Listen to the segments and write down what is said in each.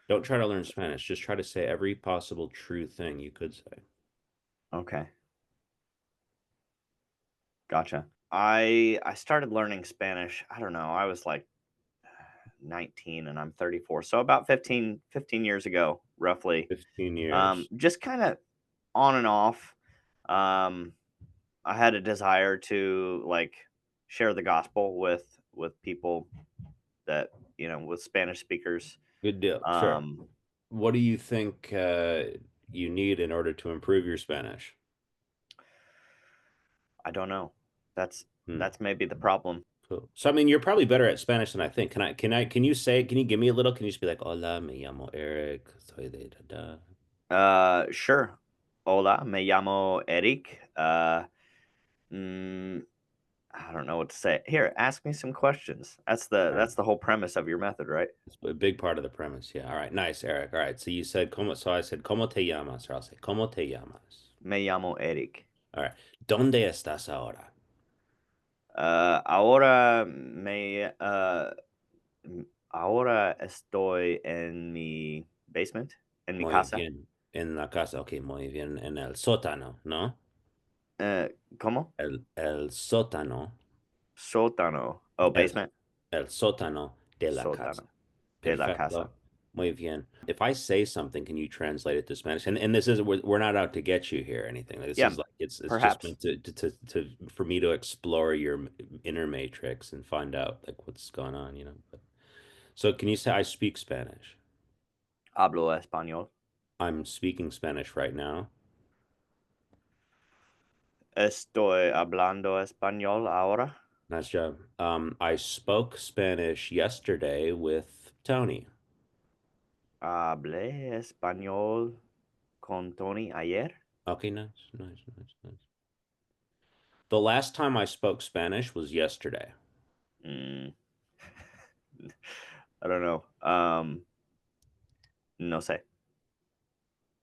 Don't try to learn Spanish. Just try to say every possible true thing you could say. Okay, gotcha. I started learning Spanish, I don't know, I was like 19 and I'm 34. So about fifteen years ago, roughly. 15 years. Just kind of on and off. Um, I had a desire to like share the gospel with people that, with Spanish speakers. Good deal. Sure. Um, What do you think you need in order to improve your Spanish? I don't know. That's Hmm. that's maybe the problem. Cool. So I mean, you're probably better at Spanish than I think. Can you say, can you give me a little? Can you just be like, Hola, me llamo Eric, soy de da da. Sure. Hola, me llamo Eric. Mm, I don't know what to say. Here, ask me some questions. That's the All right. that's the whole premise of your method, right? It's a big part of the premise. Yeah. All right. Nice, Eric. All right. So you said, como, so I said, ¿Cómo te llamas? Or I'll say, ¿Cómo te llamas? Me llamo Eric. All right. ¿Dónde estás ahora? Ahora ahora estoy en mi basement, en mi Muy casa. bien. En la casa. Ok, muy bien. En el sótano, ¿no? ¿Cómo? El sótano. Sótano. Oh, El, basement. el sótano de la casa. Sótano de la casa. Perfecto. Muy bien. If I say something, can you translate it to Spanish? And this is we're not out to get you here or anything. This Yeah, is like it's just perhaps. meant to for me to explore your inner matrix and find out like what's going on, you know. But, so can you say I speak Spanish? Hablo español. I'm speaking Spanish right now. Estoy hablando español ahora. Nice job. I spoke Spanish yesterday with Tony. Hablé español con Tony ayer. Okay, nice. The last time I spoke Spanish was yesterday. Mm, I don't know. No sé.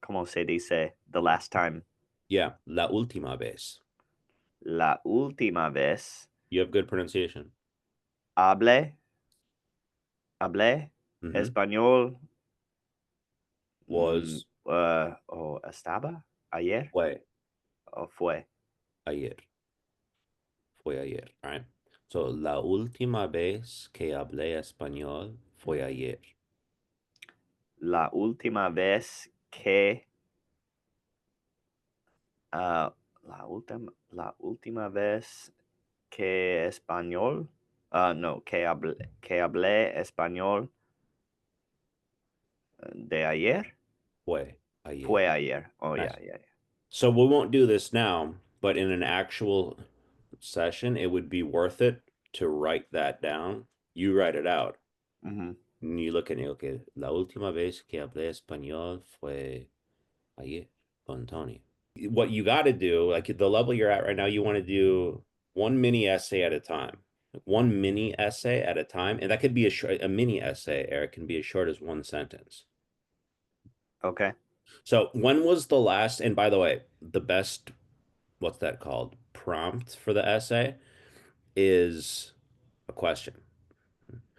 ¿Cómo se dice the last time? Yeah, la última vez. La última vez You have good pronunciation. hablé, hablé Hmm. español. Was O estaba ayer fue o fue. ayer. Fue ayer. All right. So la última vez que hablé español fue ayer. La última vez que ah, la última vez que español, no, que hablé español de ayer, Fue ayer. fue ayer. Oh, yeah, Nice. yeah, yeah. So we won't do this now, but in an actual session, it would be worth it to write that down. You write it out. Mhm. And you look at it, okay, la última vez que hablé español fue ayer con Tony. What you got to do, like the level you're at right now, you want to do one mini essay at a time. One mini essay at a time. And that could be a mini essay, or it can be as short as one sentence. Okay. So when was the last, and by the way, the best, what's that called? Prompt for the essay is a question.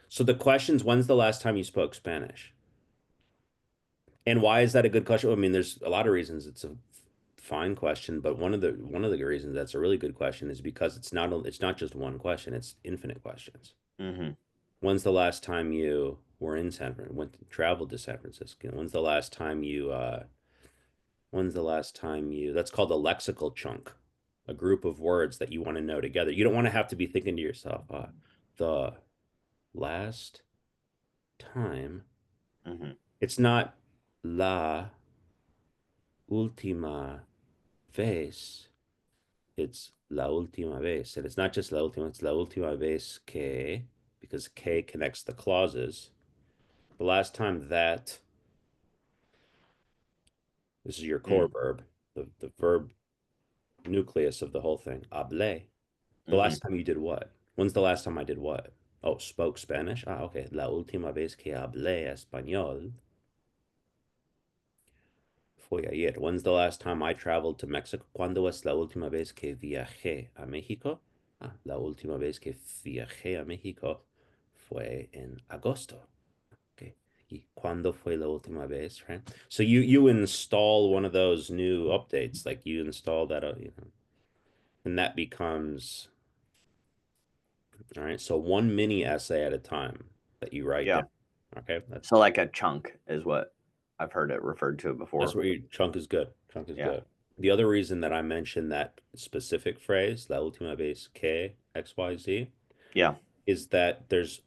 So the question's when's the last time you spoke Spanish? And why is that a good question? I mean, there's a lot of reasons it's a fine question, but one of the reasons that's a really good question is because it's not just one question, it's infinite questions. Mhm. When's the last time you were in San Fran, traveled to San Francisco? When's the last time you that's called a lexical chunk, a group of words that you want to know together. You don't want to have to be thinking to yourself, the last time. Mhm. It's not la última vez. It's la última vez. And it's not just la última, it's la última vez que, because que connects the clauses. The last time that, this is your core Mm. verb, the verb nucleus of the whole thing, hablé. The Mhm. last time you did what? When's the last time I did what? Oh, spoke Spanish? Ah, okay. La última vez que hablé español fue ayer. When's the last time I traveled to Mexico? ¿Cuándo es la última vez que viajé a México? Ah, la última vez que viajé a México fue en agosto. Okay. Y cuándo fue la última vez, right? So you install one of those new updates, like you install that, and that becomes all right. So one mini essay at a time that you write Yeah. down. Okay, that's So like a chunk is what I've heard it referred to that's before. where your chunk is good. Chunk is Yeah. good. The other reason that I mentioned that specific phrase, la última vez que XYZ, Yeah. is that there's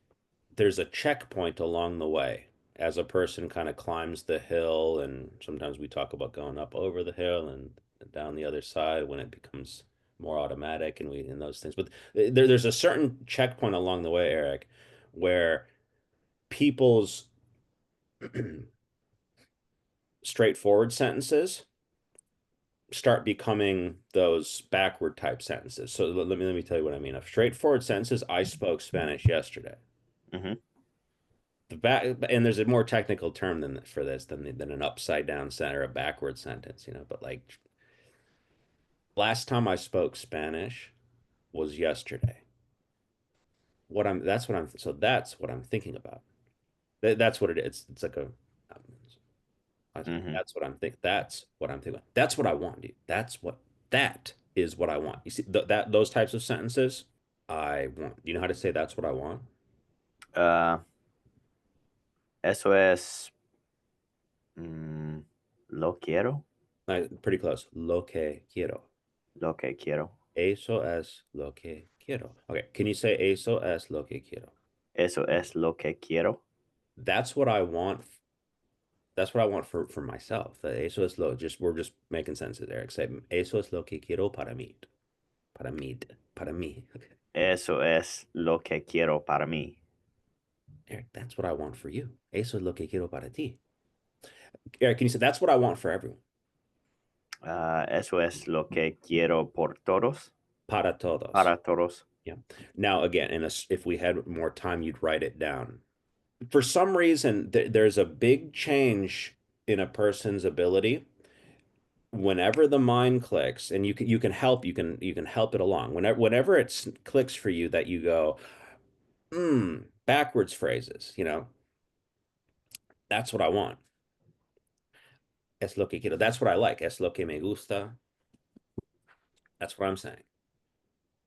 a checkpoint along the way as a person kind of climbs the hill, and sometimes we talk about going up over the hill and down the other side when it becomes more automatic and we in those things. But there's a certain checkpoint along the way, Eric, where people's straightforward sentences start becoming those backward type sentences. So let me tell you what I mean. A straightforward sentences, I spoke Spanish yesterday. Hmm. The back and there's a more technical term than for this than an upside down sentence or a backward sentence, but like last time I spoke Spanish was yesterday. What I'm that's what I'm so that's what I'm thinking about. That's what it is. It's like Hmm. that's what I'm thinking. That's what I'm thinking. That's what I want, dude. That is what I want. You see that those types of sentences I want. You know how to say that's what I want? Uh, eso es mm, lo quiero, Pretty close. Lo que quiero. lo que quiero. Eso es lo que quiero. Okay, can you say eso es lo que quiero? Eso es lo que quiero. That's what I want. That's what I want for myself. Eso es lo. Just we're just making sense of Eric. Say eso es lo que quiero para mí. Para mí. Para mí. Okay. Eso es lo que quiero para mí. Eric, that's what I want for you. Eso es lo que quiero para ti. Eric, can you say that's what I want for everyone? Eso es lo que quiero por todos. Para todos. Para todos. Yeah. Now again, if we had more time, you'd write it down. For some reason, there's a big change in a person's ability whenever the mind clicks, and you can help it along. Whenever it clicks for you that you go, backwards phrases, that's what I want. Es lo que quiero. That's what I like. Es lo que me gusta. That's what I'm saying.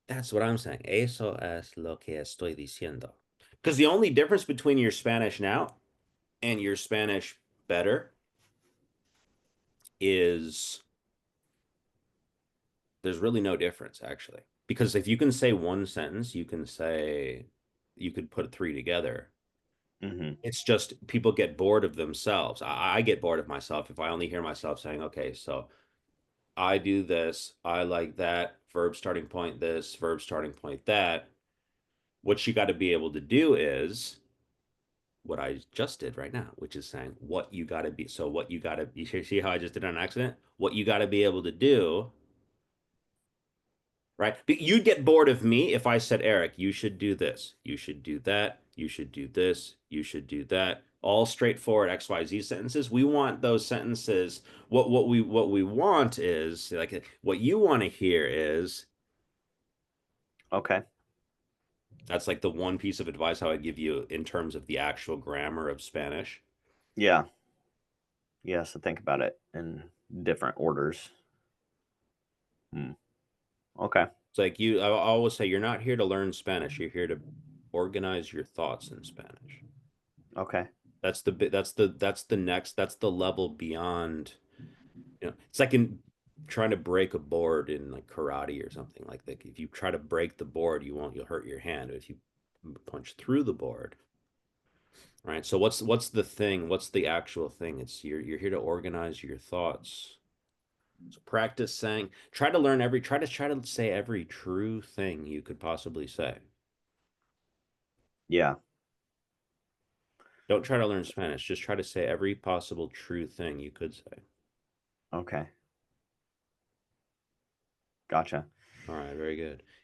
That's what I'm saying. Eso es lo que estoy diciendo. Because the only difference between your Spanish now and your Spanish better is there's really no difference actually. Because if you can say one sentence, you could put three together. Hmm. It's just people get bored of themselves. I get bored of myself if I only hear myself saying, okay, so I do this, I like that, verb starting point this, verb starting point that. What you got to be able to do is what I just did right now, which is saying what you got to be. So, what you got to, you see how I just did it on accident? What you got to be able to do, right? But you'd get bored of me if I said, Eric, you should do this, you should do that, you should do this, you should do that. All straightforward XYZ sentences. We want those sentences. What we want is like what you want to hear is Okay. that's like the one piece of advice I would give you in terms of the actual grammar of Spanish. Yeah. Yeah. So think about it in different orders. Hmm. Okay. It's like I always say, you're not here to learn Spanish. You're here to organize your thoughts in Spanish. Okay. That's the level beyond. It's like in trying to break a board in like karate or something like that. If you try to break the board, you'll hurt your hand. If you punch through the board, right? So what's the thing? What's the actual thing? It's you're here to organize your thoughts. So practice saying, try to say every true thing you could possibly say. Yeah. Don't try to learn Spanish. Just try to say every possible true thing you could say. Okay. Gotcha. All right, very good.